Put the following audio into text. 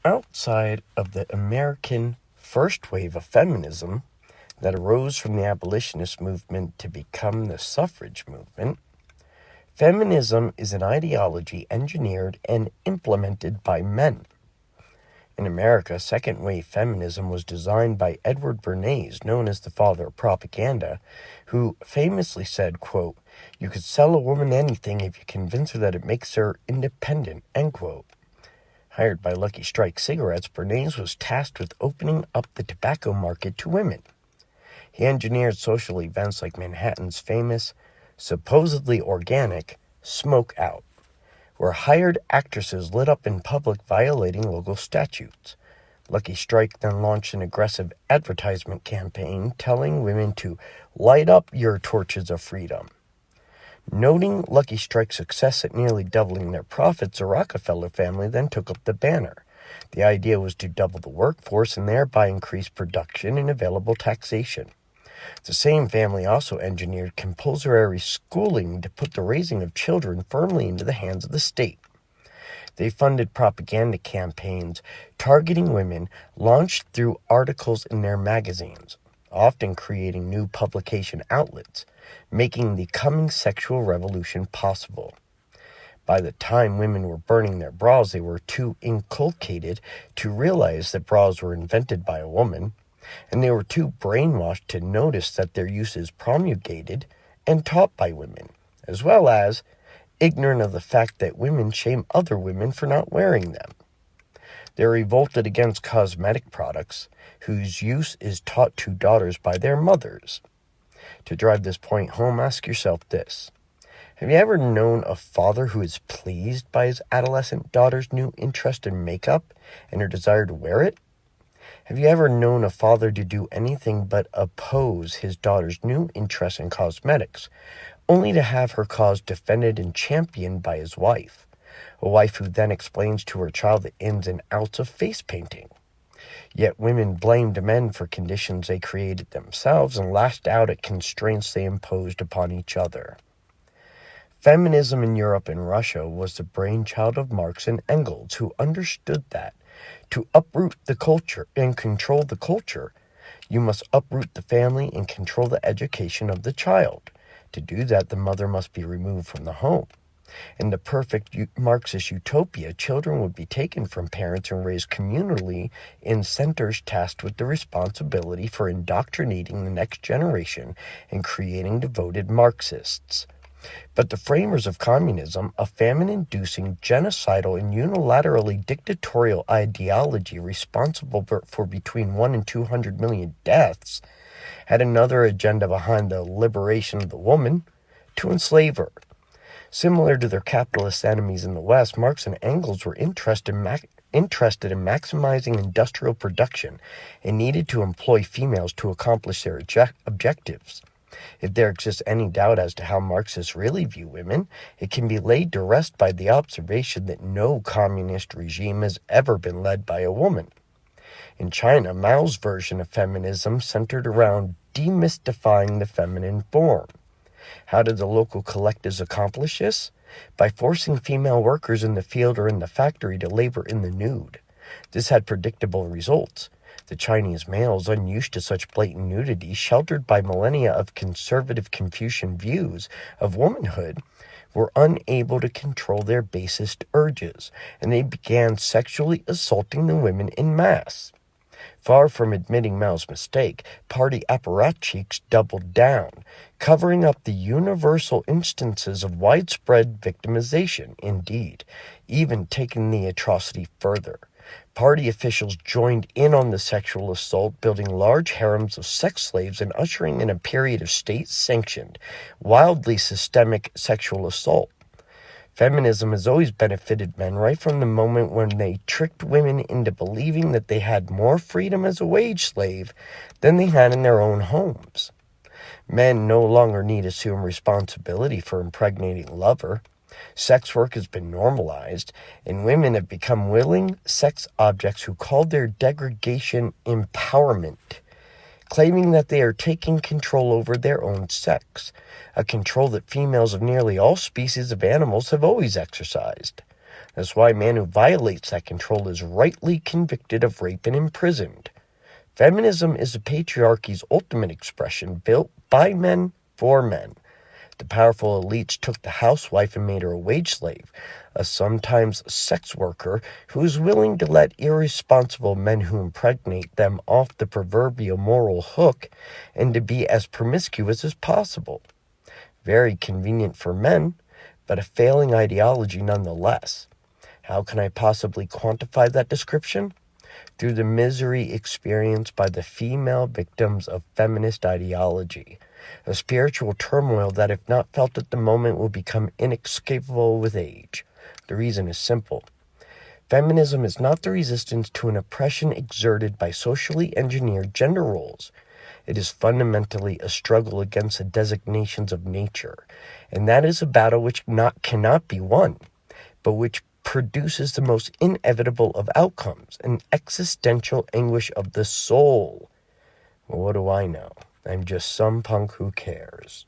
Outside of the American first wave of feminism that arose from the abolitionist movement to become the suffrage movement, feminism is an ideology engineered and implemented by men. In America, second-wave feminism was designed by Edward Bernays, known as the father of propaganda, who famously said, quote, "You could sell a woman anything if you convince her that it makes her independent," end quote. Hired by Lucky Strike Cigarettes, Bernays was tasked with opening up the tobacco market to women. He engineered social events like Manhattan's famous, supposedly organic, Smoke Out, where hired actresses lit up in public violating local statutes. Lucky Strike then launched an aggressive advertisement campaign telling women to light up your torches of freedom. Noting Lucky Strike's success at nearly doubling their profits, the Rockefeller family then took up the banner. The idea was to double the workforce and thereby increase production and available taxation. The same family also engineered compulsory schooling to put the raising of children firmly into the hands of the state. They funded propaganda campaigns targeting women launched through articles in their magazines, often creating new publication outlets, making the coming sexual revolution possible. By the time women were burning their bras, they were too inculcated to realize that bras were invented by a woman, and they were too brainwashed to notice that their use is promulgated and taught by women, as well as ignorant of the fact that women shame other women for not wearing them. They revolted against cosmetic products, whose use is taught to daughters by their mothers. To drive this point home, ask yourself this. Have you ever known a father who is pleased by his adolescent daughter's new interest in makeup and her desire to wear it? Have you ever known a father to do anything but oppose his daughter's new interest in cosmetics, only to have her cause defended and championed by his wife? A wife who then explains to her child the ins and outs of face painting. Yet women blamed men for conditions they created themselves and lashed out at constraints they imposed upon each other. Feminism in Europe and Russia was the brainchild of Marx and Engels, who understood that to uproot the culture and control the culture, you must uproot the family and control the education of the child. To do that, the mother must be removed from the home. In the perfect Marxist utopia, children would be taken from parents and raised communally in centers tasked with the responsibility for indoctrinating the next generation and creating devoted Marxists. But the framers of communism, a famine-inducing, genocidal, and unilaterally dictatorial ideology responsible for between 1 and 200 million deaths, had another agenda behind the liberation of the woman: to enslave her. Similar to their capitalist enemies in the West, Marx and Engels were interested in maximizing industrial production and needed to employ females to accomplish their objectives. If there exists any doubt as to how Marxists really view women, it can be laid to rest by the observation that no communist regime has ever been led by a woman. In China, Mao's version of feminism centered around demystifying the feminine form. How did the local collectives accomplish this? By forcing female workers in the field or in the factory to labor in the nude. This had predictable results. The Chinese males, unused to such blatant nudity, sheltered by millennia of conservative Confucian views of womanhood, were unable to control their basest urges, and they began sexually assaulting the women in mass. Far from admitting Mao's mistake, party apparatchiks doubled down, covering up the universal instances of widespread victimization, indeed, even taking the atrocity further. Party officials joined in on the sexual assault, building large harems of sex slaves and ushering in a period of state-sanctioned, wildly systemic sexual assault. Feminism has always benefited men right from the moment when they tricked women into believing that they had more freedom as a wage slave than they had in their own homes. Men no longer need to assume responsibility for impregnating a lover. Sex work has been normalized, and women have become willing sex objects who call their degradation empowerment, claiming that they are taking control over their own sex, a control that females of nearly all species of animals have always exercised. That's why a man who violates that control is rightly convicted of rape and imprisoned. Feminism is the patriarchy's ultimate expression, built by men for men. The powerful elites took the housewife and made her a wage slave, a sometimes sex worker who is willing to let irresponsible men who impregnate them off the proverbial moral hook and to be as promiscuous as possible. Very convenient for men, but a failing ideology nonetheless. How can I possibly quantify that description? Through the misery experienced by the female victims of feminist ideology, a spiritual turmoil that, if not felt at the moment, will become inescapable with age. The reason is simple. Feminism is not the resistance to an oppression exerted by socially engineered gender roles. It is fundamentally a struggle against the designations of nature, and that is a battle which cannot be won, but which produces the most inevitable of outcomes, an existential anguish of the soul. Well, what do I know? I'm just some punk who cares.